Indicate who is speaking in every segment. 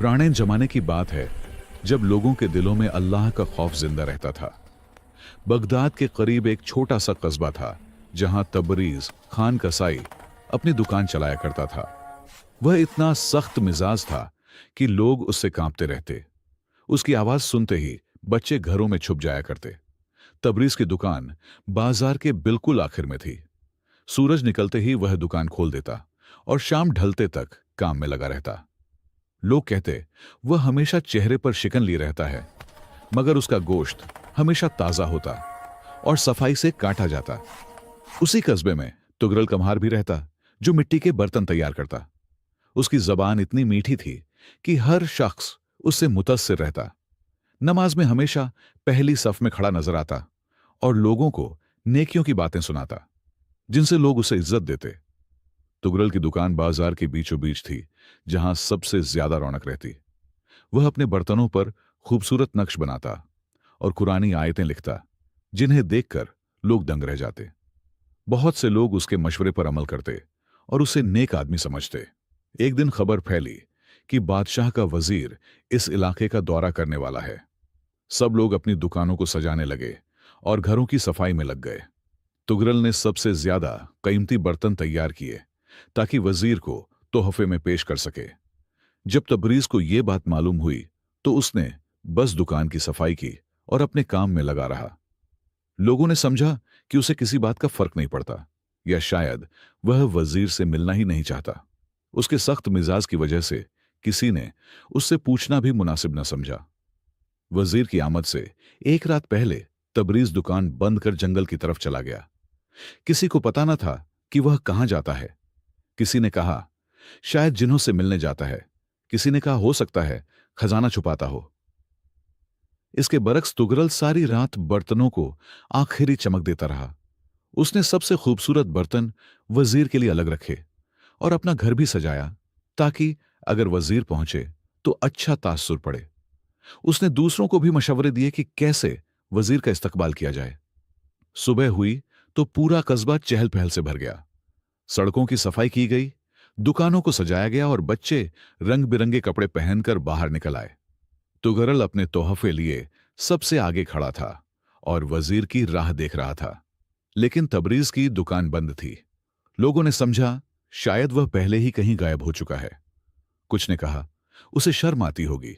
Speaker 1: पुराने जमाने की बात है जब लोगों के दिलों में अल्लाह का खौफ जिंदा रहता था। बगदाद के करीब एक छोटा सा कस्बा था जहां तबरीज खान कसाई अपनी दुकान चलाया करता था। वह इतना सख्त मिजाज था कि लोग उससे कांपते रहते। उसकी आवाज सुनते ही बच्चे घरों में छुप जाया करते। तबरीज की दुकान बाजार के बिल्कुल आखिर में थी। सूरज निकलते ही वह दुकान खोल देता और शाम ढलते तक काम में लगा रहता। लोग कहते वह हमेशा चेहरे पर शिकन लिए रहता है, मगर उसका गोश्त हमेशा ताजा होता और सफाई से काटा जाता। उसी कस्बे में तुगरल कम्हार भी रहता जो मिट्टी के बर्तन तैयार करता। उसकी जबान इतनी मीठी थी कि हर शख्स उससे मुतस्सिर रहता। नमाज में हमेशा पहली सफ में खड़ा नजर आता और लोगों को नेकियों की बातें सुनाता जिनसे लोग उसे इज्जत देते। तुगरल की दुकान बाजार के बीचों बीच थी जहां सबसे ज्यादा रौनक रहती। वह अपने बर्तनों पर खूबसूरत नक्श बनाता और कुरानी आयतें लिखता जिन्हें देखकर लोग दंग रह जाते। बहुत से लोग उसके मशवरे पर अमल करते और उसे नेक आदमी समझते। एक दिन खबर फैली कि बादशाह का वजीर इस इलाके का दौरा करने वाला है। सब लोग अपनी दुकानों को सजाने लगे और घरों की सफाई में लग गए। तुगरल ने सबसे ज्यादा कीमती बर्तन तैयार किए ताकि वजीर को तोहफे में पेश कर सके। जब तबरीज को यह बात मालूम हुई तो उसने बस दुकान की सफाई की और अपने काम में लगा रहा। लोगों ने समझा कि उसे किसी बात का फर्क नहीं पड़ता, या शायद वह वजीर से मिलना ही नहीं चाहता। उसके सख्त मिजाज की वजह से किसी ने उससे पूछना भी मुनासिब न समझा। वजीर की आमद से एक रात पहले तबरीज दुकान बंद कर जंगल की तरफ चला गया। किसी को पता न था कि वह कहां जाता है। किसी ने कहा शायद जिन्हों से मिलने जाता है, किसी ने कहा हो सकता है खजाना छुपाता हो। इसके बरक्स तुगरल सारी रात बर्तनों को आखिरी चमक देता रहा। उसने सबसे खूबसूरत बर्तन वजीर के लिए अलग रखे और अपना घर भी सजाया ताकि अगर वजीर पहुंचे तो अच्छा तासुर पड़े। उसने दूसरों को भी मशवरे दिए कि कैसे वजीर का इस्तकबाल किया जाए। सुबह हुई तो पूरा कस्बा चहल पहल से भर गया। सड़कों की सफाई की गई, दुकानों को सजाया गया और बच्चे रंग बिरंगे कपड़े पहनकर बाहर निकल आए। तुगरल अपने तोहफे लिए सबसे आगे खड़ा था और वजीर की राह देख रहा था। लेकिन तबरीज की दुकान बंद थी। लोगों ने समझा शायद वह पहले ही कहीं गायब हो चुका है। कुछ ने कहा उसे शर्म आती होगी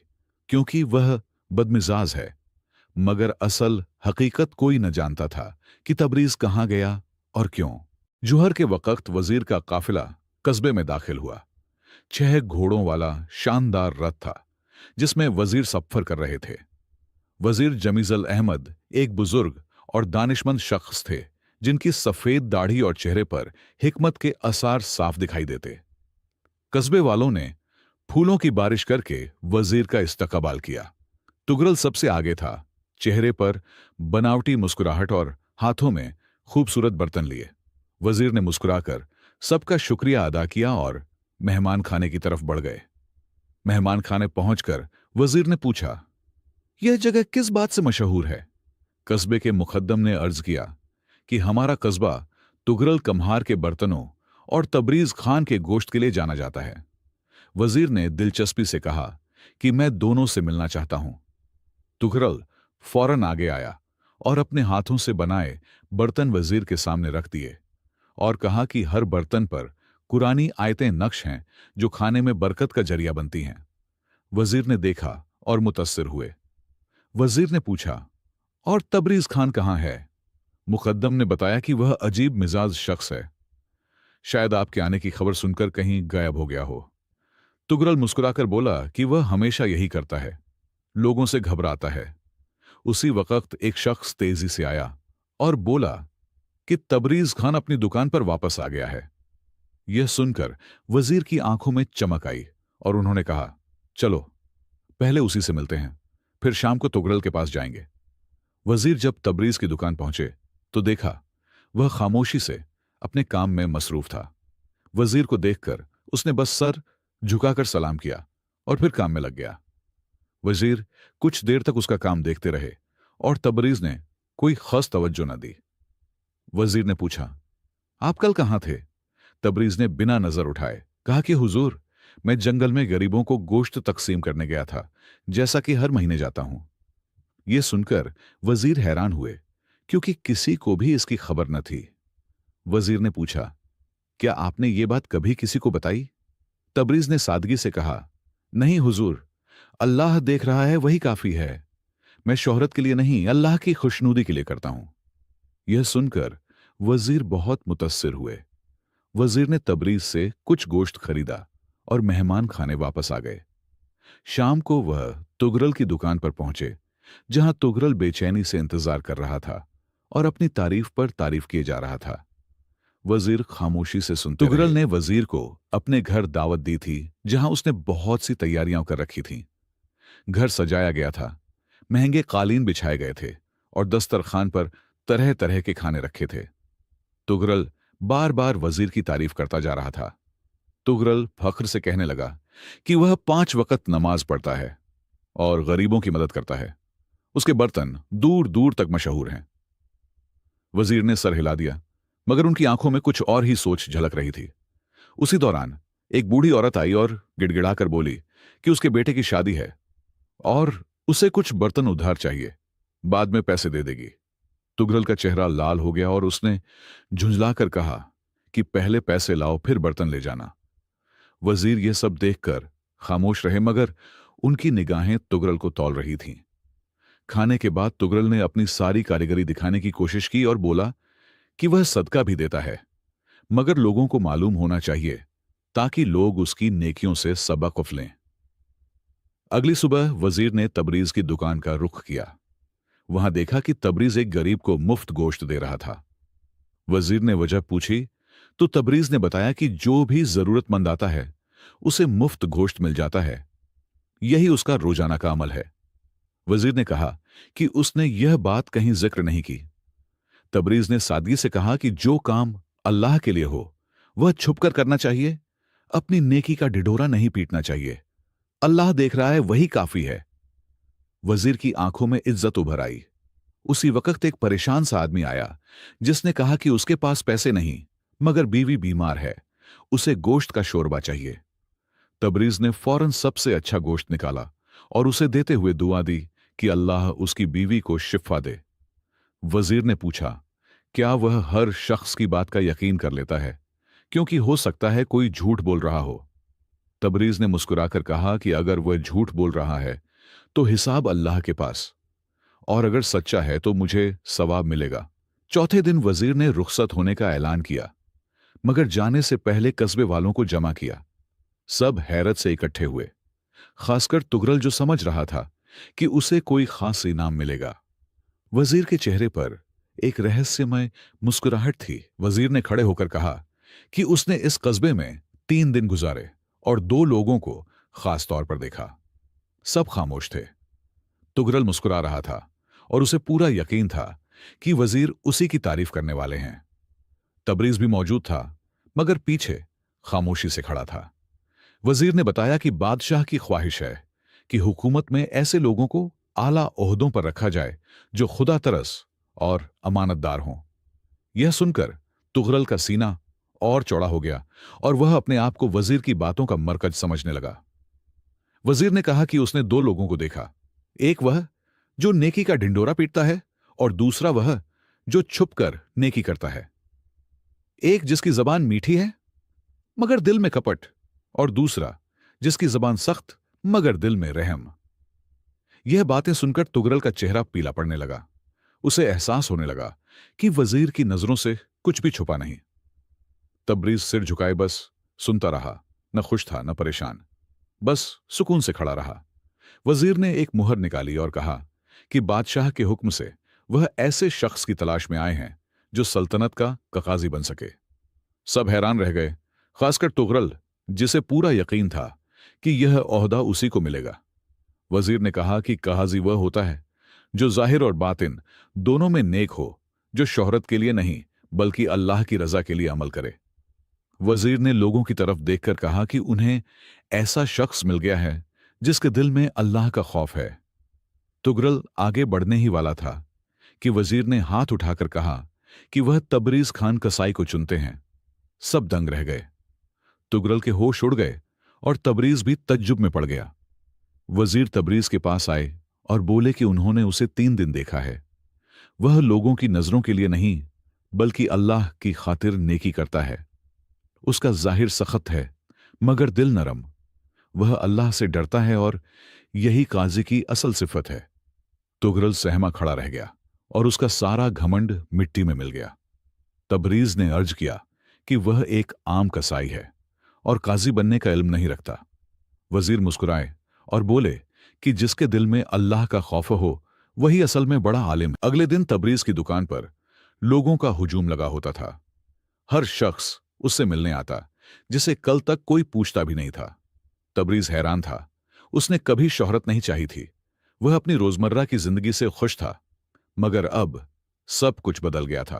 Speaker 1: क्योंकि वह बदमिजाज है, मगर असल हकीकत कोई न जानता था कि तबरीज कहां गया और क्यों। जुहर के वक्त वजीर का काफिला कस्बे में दाखिल हुआ। 6 घोड़ों वाला शानदार रथ था जिसमें वजीर सफर कर रहे थे। वजीर जमीजल अहमद एक बुजुर्ग और दानिशमंद शख्स थे जिनकी सफेद दाढ़ी और चेहरे पर हिकमत के आसार साफ दिखाई देते। कस्बे वालों ने फूलों की बारिश करके वजीर का इस्तकबाल किया। तुगरल सबसे आगे था, चेहरे पर बनावटी मुस्कुराहट और हाथों में खूबसूरत बर्तन लिए। वजीर ने मुस्कुराकर सबका शुक्रिया अदा किया और मेहमान खाने की तरफ बढ़ गए। मेहमान खाने पहुंचकर वजीर ने पूछा यह जगह किस बात से मशहूर है। कस्बे के मुकद्दम ने अर्ज किया कि हमारा कस्बा तुगरल कम्हार के बर्तनों और तबरीज खान के गोश्त के लिए जाना जाता है। वजीर ने दिलचस्पी से कहा कि मैं दोनों से मिलना चाहता हूं। तुगरल फौरन आगे आया और अपने हाथों से बनाए बर्तन वजीर के सामने रख दिए और कहा कि हर बर्तन पर कुरानी आयतें नक्श हैं जो खाने में बरकत का जरिया बनती हैं। वजीर ने देखा और मुतस्सिर हुए। वजीर ने पूछा और तबरीज खान कहां है। मुकद्दम ने बताया कि वह अजीब मिजाज शख्स है, शायद आपके आने की खबर सुनकर कहीं गायब हो गया हो। तुगरल मुस्कुराकर बोला कि वह हमेशा यही करता है, लोगों से घबराता है। उसी वक्त एक शख्स तेजी से आया और बोला कि तबरीज खान अपनी दुकान पर वापस आ गया है। यह सुनकर वजीर की आंखों में चमक आई और उन्होंने कहा चलो पहले उसी से मिलते हैं, फिर शाम को तुगरल के पास जाएंगे। वजीर जब तबरीज की दुकान पहुंचे तो देखा वह खामोशी से अपने काम में मसरूफ था। वजीर को देखकर उसने बस सर झुकाकर सलाम किया और फिर काम में लग गया। वजीर कुछ देर तक उसका काम देखते रहे और तबरीज ने कोई खास तवज्जो न दी। वजीर ने पूछा आप कल कहां थे। तबरीज ने बिना नजर उठाए कहा कि हुजूर मैं जंगल में गरीबों को गोश्त तकसीम करने गया था, जैसा कि हर महीने जाता हूं। यह सुनकर वजीर हैरान हुए, क्योंकि किसी को भी इसकी खबर न थी। वजीर ने पूछा, क्या आपने ये बात कभी किसी को बताई? तबरीज ने सादगी से कहा, नहीं हुजूर, अल्लाह देख रहा है, वही काफी है। मैं शोहरत के लिए नहीं, अल्लाह की खुशनूदी के लिए करता हूं। यह सुनकर वजीर बहुत मुतस्सिर हुए। वजीर ने तबरीज से कुछ गोश्त खरीदा और मेहमान खाने वापस आ गए। शाम को वह तुगरल की दुकान पर पहुंचे, जहां तुगरल बेचैनी से इंतजार कर रहा था और अपनी तारीफ पर तारीफ किए जा रहा था। वजीर खामोशी से सुनते तुगरल ने वजीर को अपने घर दावत दी थी, जहां उसने बहुत सी तैयारियां कर रखी थीं। घर सजाया गया था, महंगे कालीन बिछाए गए थे और दस्तरखान पर तरह तरह के खाने रखे थे। तुगरल बार बार वजीर की तारीफ करता जा रहा था। तुगरल फख्र से कहने लगा कि वह 5 वक्त नमाज पढ़ता है और गरीबों की मदद करता है। उसके बर्तन दूर दूर तक मशहूर हैं। वजीर ने सर हिला दिया, मगर उनकी आंखों में कुछ और ही सोच झलक रही थी। उसी दौरान एक बूढ़ी औरत आई और गिड़गिड़ाकर बोली कि उसके बेटे की शादी है और उसे कुछ बर्तन उधार चाहिए, बाद में पैसे दे देगी। तुगरल का चेहरा लाल हो गया और उसने झुंझलाकर कहा कि पहले पैसे लाओ, फिर बर्तन ले जाना। वजीर यह सब देखकर खामोश रहे, मगर उनकी निगाहें तुगरल को तौल रही थीं। खाने के बाद तुगरल ने अपनी सारी कारीगरी दिखाने की कोशिश की और बोला कि वह सदका भी देता है, मगर लोगों को मालूम होना चाहिए ताकि लोग उसकी नेकियों से सबक लें। अगली सुबह वजीर ने तबरीज की दुकान का रुख किया। वहां देखा कि तबरीज एक गरीब को मुफ्त गोश्त दे रहा था। वजीर ने वजह पूछी तो तबरीज ने बताया कि जो भी जरूरतमंद आता है उसे मुफ्त गोश्त मिल जाता है, यही उसका रोजाना का अमल है। वजीर ने कहा कि उसने यह बात कहीं जिक्र नहीं की। तबरीज ने सादगी से कहा कि जो काम अल्लाह के लिए हो वह छुपकर करना चाहिए, अपनी नेकी का ढिढोरा नहीं पीटना चाहिए। अल्लाह देख रहा है, वही काफी है। वजीर की आंखों में इज्जत उभर आई। उसी वक्त एक परेशान सा आदमी आया, जिसने कहा कि उसके पास पैसे नहीं, मगर बीवी बीमार है, उसे गोश्त का शोरबा चाहिए। तबरीज ने फौरन सबसे अच्छा गोश्त निकाला और उसे देते हुए दुआ दी कि अल्लाह उसकी बीवी को शिफा दे। वजीर ने पूछा, क्या वह हर शख्स की बात का यकीन कर लेता है, क्योंकि हो सकता है कोई झूठ बोल रहा हो। तबरीज ने मुस्कुराकर कहा कि अगर वह झूठ बोल रहा है तो हिसाब अल्लाह के पास, और अगर सच्चा है तो मुझे सवाब मिलेगा। चौथे दिन वजीर ने रुखसत होने का ऐलान किया, मगर जाने से पहले कस्बे वालों को जमा किया। सब हैरत से इकट्ठे हुए, खासकर तुगरल, जो समझ रहा था कि उसे कोई खास इनाम मिलेगा। वजीर के चेहरे पर एक रहस्यमय मुस्कुराहट थी। वजीर ने खड़े होकर कहा कि उसने इस कस्बे में 3 दिन गुजारे और 2 लोगों को खास तौर पर देखा। सब खामोश थे। तुगरल मुस्कुरा रहा था और उसे पूरा यकीन था कि वजीर उसी की तारीफ करने वाले हैं। तबरीज भी मौजूद था, मगर पीछे खामोशी से खड़ा था। वजीर ने बताया कि बादशाह की ख्वाहिश है कि हुकूमत में ऐसे लोगों को आला ओहदों पर रखा जाए जो खुदा तरस और अमानतदार हों। यह सुनकर तुगरल का सीना और चौड़ा हो गया और वह अपने आप को वजीर की बातों का मरकज समझने लगा। वजीर ने कहा कि उसने 2 लोगों को देखा, एक वह जो नेकी का ढिंडोरा पीटता है और दूसरा वह जो छुपकर नेकी करता है। एक जिसकी जबान मीठी है मगर दिल में कपट, और दूसरा जिसकी जबान सख्त मगर दिल में रहम। यह बातें सुनकर तुगरल का चेहरा पीला पड़ने लगा। उसे एहसास होने लगा कि वजीर की नजरों से कुछ भी छुपा नहीं। तबरीज सिर झुकाए बस सुनता रहा, न खुश था न परेशान, बस सुकून से खड़ा रहा। वजीर ने एक मुहर निकाली और कहा कि बादशाह के हुक्म से वह ऐसे शख्स की तलाश में आए हैं जो सल्तनत का काजी बन सके। सब हैरान रह गए, खासकर तुगरल, जिसे पूरा यकीन था कि यह ओहदा उसी को मिलेगा। वजीर ने कहा कि काजी वह होता है जो जाहिर और बातिन दोनों में नेक हो, जो शोहरत के लिए नहीं बल्कि अल्लाह की रजा के लिए अमल करे। वजीर ने लोगों की तरफ देखकर कहा कि उन्हें ऐसा शख्स मिल गया है जिसके दिल में अल्लाह का खौफ है। तुगरल आगे बढ़ने ही वाला था कि वजीर ने हाथ उठाकर कहा कि वह तबरीज खान कसाई को चुनते हैं। सब दंग रह गए। तुगरल के होश उड़ गए और तबरीज भी तज्जुब में पड़ गया। वजीर तबरीज के पास आए और बोले कि उन्होंने उसे 3 दिन देखा है। वह लोगों की नजरों के लिए नहीं बल्कि अल्लाह की खातिर नेकी करता है। उसका जाहिर सख्त है मगर दिल नरम। वह अल्लाह से डरता है और यही काजी की असल सिफत है। तुगरल सहमा खड़ा रह गया और उसका सारा घमंड मिट्टी में मिल गया। तबरीज ने अर्ज किया कि वह एक आम कसाई है और काजी बनने का इल्म नहीं रखता। वजीर मुस्कुराए और बोले कि जिसके दिल में अल्लाह का खौफ हो वही असल में बड़ा आलिम है। अगले दिन तबरीज की दुकान पर लोगों का हुजूम लगा होता था। हर शख्स उससे मिलने आता जिसे कल तक कोई पूछता भी नहीं था। तबरीज हैरान था। उसने कभी शोहरत नहीं चाही थी। वह अपनी रोजमर्रा की जिंदगी से खुश था। मगर अब सब कुछ बदल गया था।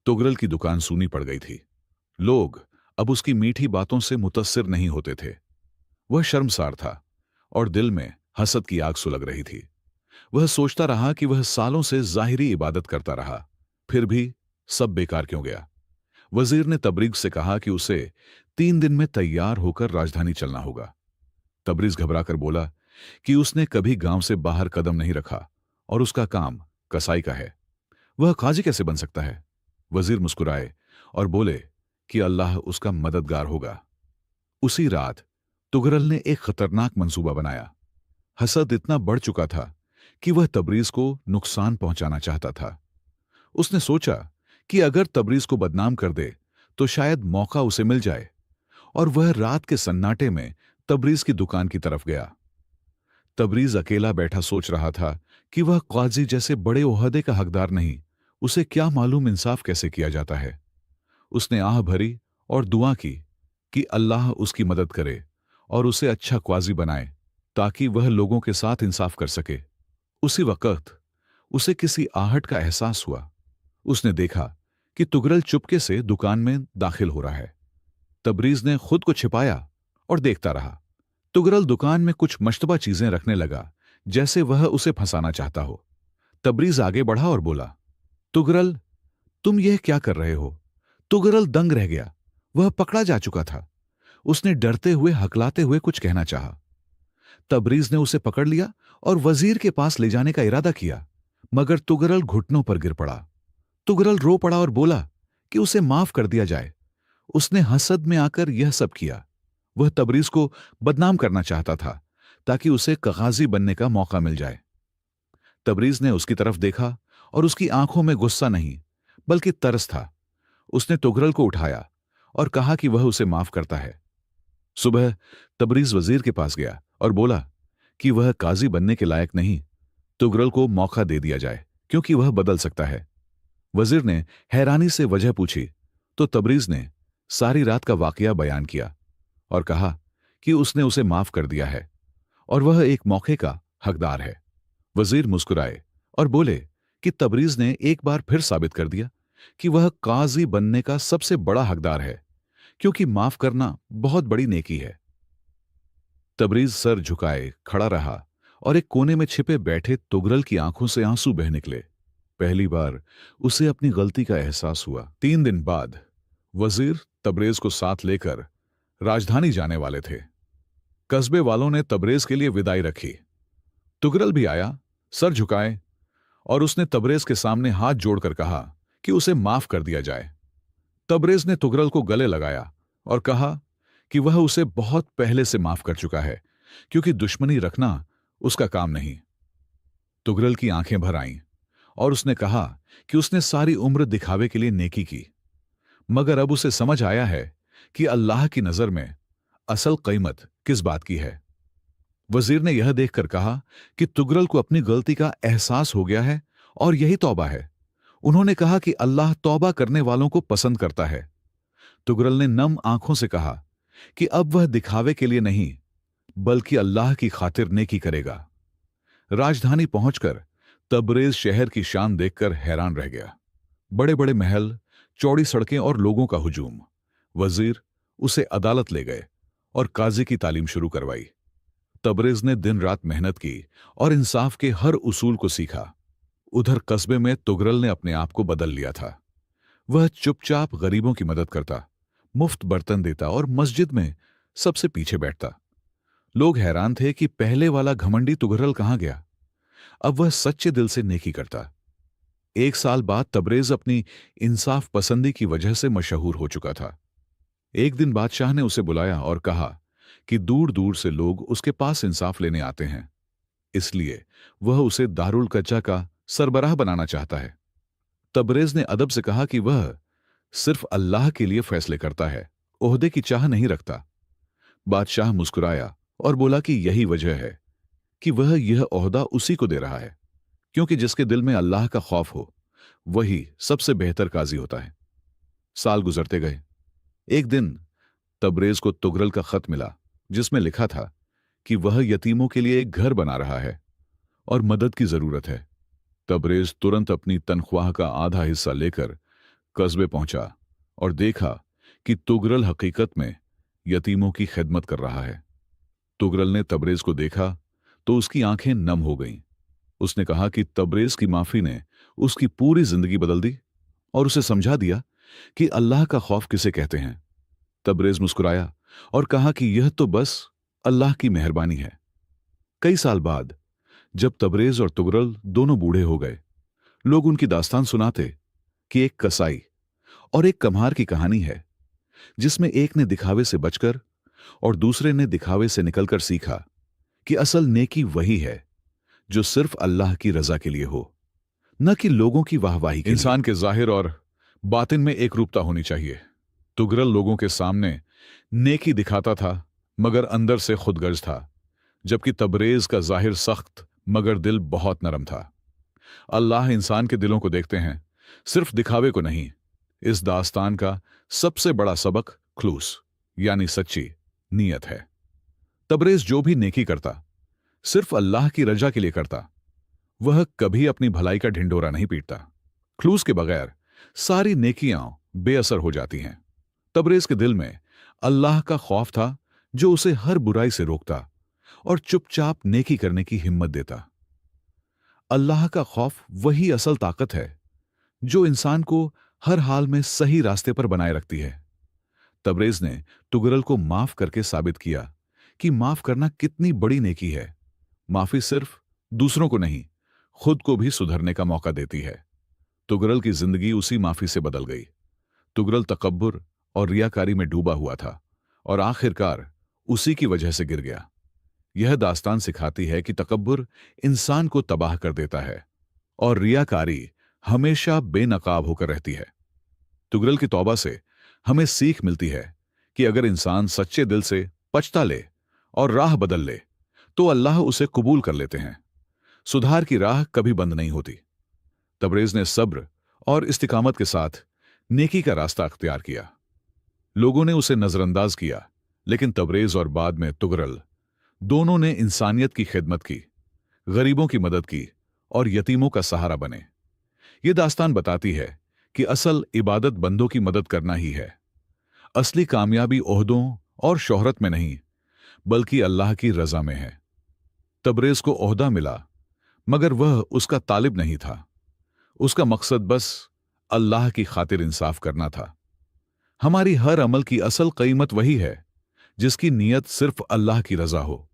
Speaker 1: तुगरल की दुकान सूनी पड़ गई थी। लोग अब उसकी मीठी बातों से मुतस्सिर नहीं होते थे। वह शर्मसार था और दिल में हसद की आग सुलग रही थी। वह सोचता रहा कि वह सालों से जाहिरी इबादत करता रहा, फिर भी सब बेकार क्यों गया। वजीर ने तबरीज से कहा कि उसे 3 दिन में तैयार होकर राजधानी चलना होगा। तबरीज घबराकर बोला कि उसने कभी गांव से बाहर कदम नहीं रखा और उसका काम कसाई का है। वह काजी कैसे बन सकता है? वजीर मुस्कुराए और बोले कि अल्लाह उसका मददगार होगा। उसी रात तुगरल ने एक खतरनाक मंसूबा बनाया। हसद इतना बढ़ चुका था कि वह तबरीज को नुकसान पहुंचाना चाहता था। उसने सोचा कि अगर तबरीज को बदनाम कर दे तो शायद मौका उसे मिल जाए, और वह रात के सन्नाटे में तबरीज की दुकान की तरफ गया। तबरीज अकेला बैठा सोच रहा था कि वह काजी जैसे बड़े ओहदे का हकदार नहीं, उसे क्या मालूम इंसाफ कैसे किया जाता है। उसने आह भरी और दुआ की कि अल्लाह उसकी मदद करे और उसे अच्छा क्वाजी बनाए ताकि वह लोगों के साथ इंसाफ कर सके। उसी वक्त उसे किसी आहट का एहसास हुआ। उसने देखा कि तुगरल चुपके से दुकान में दाखिल हो रहा है। तबरीज ने खुद को छिपाया और देखता रहा। तुगरल दुकान में कुछ मशतबा चीजें रखने लगा जैसे वह उसे फंसाना चाहता हो। तबरीज आगे बढ़ा और बोला, तुगरल, तुम यह क्या कर रहे हो? तुगरल दंग रह गया। वह पकड़ा जा चुका था। उसने डरते हुए हकलाते हुए कुछ कहना चाहा। तबरीज ने उसे पकड़ लिया और वजीर के पास ले जाने का इरादा किया, मगर तुगरल घुटनों पर गिर पड़ा। तुगरल रो पड़ा और बोला कि उसे माफ कर दिया जाए। उसने हसद में आकर यह सब किया। वह तबरीज को बदनाम करना चाहता था ताकि उसे काजी बनने का मौका मिल जाए। तबरीज ने उसकी तरफ देखा और उसकी आंखों में गुस्सा नहीं बल्कि तरस था। उसने तुगरल को उठाया और कहा कि वह उसे माफ करता है। सुबह तबरीज वजीर के पास गया और बोला कि वह काजी बनने के लायक नहीं, तुगरल को मौका दे दिया जाए क्योंकि वह बदल सकता है। वजीर ने हैरानी से वजह पूछी तो तबरीज ने सारी रात का वाकया बयान किया और कहा कि उसने उसे माफ कर दिया है और वह एक मौके का हकदार है। वजीर मुस्कुराए और बोले कि तबरीज ने एक बार फिर साबित कर दिया कि वह काजी बनने का सबसे बड़ा हकदार है, क्योंकि माफ करना बहुत बड़ी नेकी है। तबरीज सर झुकाए खड़ा रहा और एक कोने में छिपे बैठे तुगरल की आंखों से आंसू बह निकले। पहली बार उसे अपनी गलती का एहसास हुआ। 3 दिन बाद वजीर तबरेज को साथ लेकर राजधानी जाने वाले थे। कस्बे वालों ने तबरेज के लिए विदाई रखी। तुगरल भी आया, सर झुकाए, और उसने तबरेज के सामने हाथ जोड़कर कहा कि उसे माफ कर दिया जाए। तबरेज ने तुगरल को गले लगाया और कहा कि वह उसे बहुत पहले से माफ कर चुका है, क्योंकि दुश्मनी रखना उसका काम नहीं। तुगरल की आंखें भर आईं और उसने कहा कि उसने सारी उम्र दिखावे के लिए नेकी की, मगर अब उसे समझ आया है कि अल्लाह की नजर में असल कीमत किस बात की है। वजीर ने यह देखकर कहा कि तुगरल को अपनी गलती का एहसास हो गया है और यही तौबा है। उन्होंने कहा कि अल्लाह तौबा करने वालों को पसंद करता है। तुगरल ने नम आंखों से कहा कि अब वह दिखावे के लिए नहीं बल्कि अल्लाह की खातिर नेकी करेगा। राजधानी पहुंचकर तबरेज शहर की शान देखकर हैरान रह गया। बड़े बड़े महल, चौड़ी सड़कें और लोगों का हुजूम। वजीर उसे अदालत ले गए और काजी की तालीम शुरू करवाई। तबरेज ने दिन रात मेहनत की और इंसाफ के हर उसूल को सीखा। उधर कस्बे में तुगरल ने अपने आप को बदल लिया था। वह चुपचाप गरीबों की मदद करता, मुफ्त बर्तन देता और मस्जिद में सबसे पीछे बैठता। लोग हैरान थे कि पहले वाला घमंडी तुगरल कहां गया। अब वह सच्चे दिल से नेकी करता। एक साल बाद तबरेज अपनी इंसाफ पसंदी की वजह से मशहूर हो चुका था। एक दिन बादशाह ने उसे बुलाया और कहा कि दूर दूर से लोग उसके पास इंसाफ लेने आते हैं, इसलिए वह उसे दारुल कच्चा का सरबराह बनाना चाहता है। तबरेज ने अदब से कहा कि वह सिर्फ अल्लाह के लिए फैसले करता है, ओहदे की चाह नहीं रखता। बादशाह मुस्कुराया और बोला कि यही वजह है कि वह यह ओहदा उसी को दे रहा है, क्योंकि जिसके दिल में अल्लाह का खौफ हो वही सबसे बेहतर काजी होता है। साल गुजरते गए। एक दिन तबरेज को तुगरल का खत मिला, जिसमें लिखा था कि वह यतीमों के लिए एक घर बना रहा है और मदद की जरूरत है। तबरेज तुरंत अपनी तनख्वाह का आधा हिस्सा लेकर कस्बे पहुंचा और देखा कि तुगरल हकीकत में यतीमों की खिदमत कर रहा है। तुगरल ने तबरेज को देखा तो उसकी आंखें नम हो गईं। उसने कहा कि तबरेज की माफी ने उसकी पूरी जिंदगी बदल दी और उसे समझा दिया कि अल्लाह का खौफ किसे कहते हैं। तबरेज मुस्कुराया और कहा कि यह तो बस अल्लाह की मेहरबानी है। कई साल बाद जब तबरेज और तुगरल दोनों बूढ़े हो गए, लोग उनकी दास्तान सुनाते कि एक कसाई और एक कम्हार की कहानी है, जिसमें एक ने दिखावे से बचकर और दूसरे ने दिखावे से निकलकर सीखा कि असल नेकी वही है जो सिर्फ अल्लाह की रजा के लिए हो, न कि लोगों की वाहवाही के लिए। इंसान के जाहिर और बातिन में एक रूपता होनी चाहिए। तुगरल लोगों के सामने नेकी दिखाता था मगर अंदर से खुदगर्ज था, जबकि तबरेज का जाहिर सख्त मगर दिल बहुत नरम था। अल्लाह इंसान के दिलों को देखते हैं, सिर्फ दिखावे को नहीं। इस दास्तान का सबसे बड़ा सबक खुलूस यानी सच्ची नीयत है। तबरेज जो भी नेकी करता सिर्फ अल्लाह की रजा के लिए करता। वह कभी अपनी भलाई का ढिंढोरा नहीं पीटता। खुलूस के बगैर सारी नेकियां बेअसर हो जाती हैं। तबरेज के दिल में अल्लाह का खौफ था, जो उसे हर बुराई से रोकता और चुपचाप नेकी करने की हिम्मत देता। अल्लाह का खौफ वही असल ताकत है जो इंसान को हर हाल में सही रास्ते पर बनाए रखती है। तबरेज ने तुगरल को माफ करके साबित किया कि माफ करना कितनी बड़ी नेकी है। माफी सिर्फ दूसरों को नहीं, खुद को भी सुधरने का मौका देती है। तुगरल की जिंदगी उसी माफी से बदल गई। तुगरल तकब्बुर और रियाकारी में डूबा हुआ था और आखिरकार उसी की वजह से गिर गया। यह दास्तान सिखाती है कि तकब्बुर इंसान को तबाह कर देता है और रियाकारी हमेशा बेनकाब होकर रहती है। तुगरल की तौबा से हमें सीख मिलती है कि अगर इंसान सच्चे दिल से पछता ले और राह बदल ले तो अल्लाह उसे कबूल कर लेते हैं। सुधार की राह कभी बंद नहीं होती। तबरेज ने सब्र और इस्तिकामत के साथ नेकी का रास्ता अख्तियार किया। लोगों ने उसे नजरअंदाज किया, लेकिन तबरेज और बाद में तुगरल दोनों ने इंसानियत की खिदमत की, गरीबों की मदद की और यतीमों का सहारा बने। यह दास्तान बताती है कि असल इबादत बंदों की मदद करना ही है। असली कामयाबी ओहदों और शोहरत में नहीं, बल्कि अल्लाह की रजा में है। तबरेज को ओहदा मिला, मगर वह उसका तालिब नहीं था। उसका मकसद बस अल्लाह की खातिर इंसाफ करना था। हमारी हर अमल की असल कीमत वही है जिसकी नीयत सिर्फ अल्लाह की रजा हो।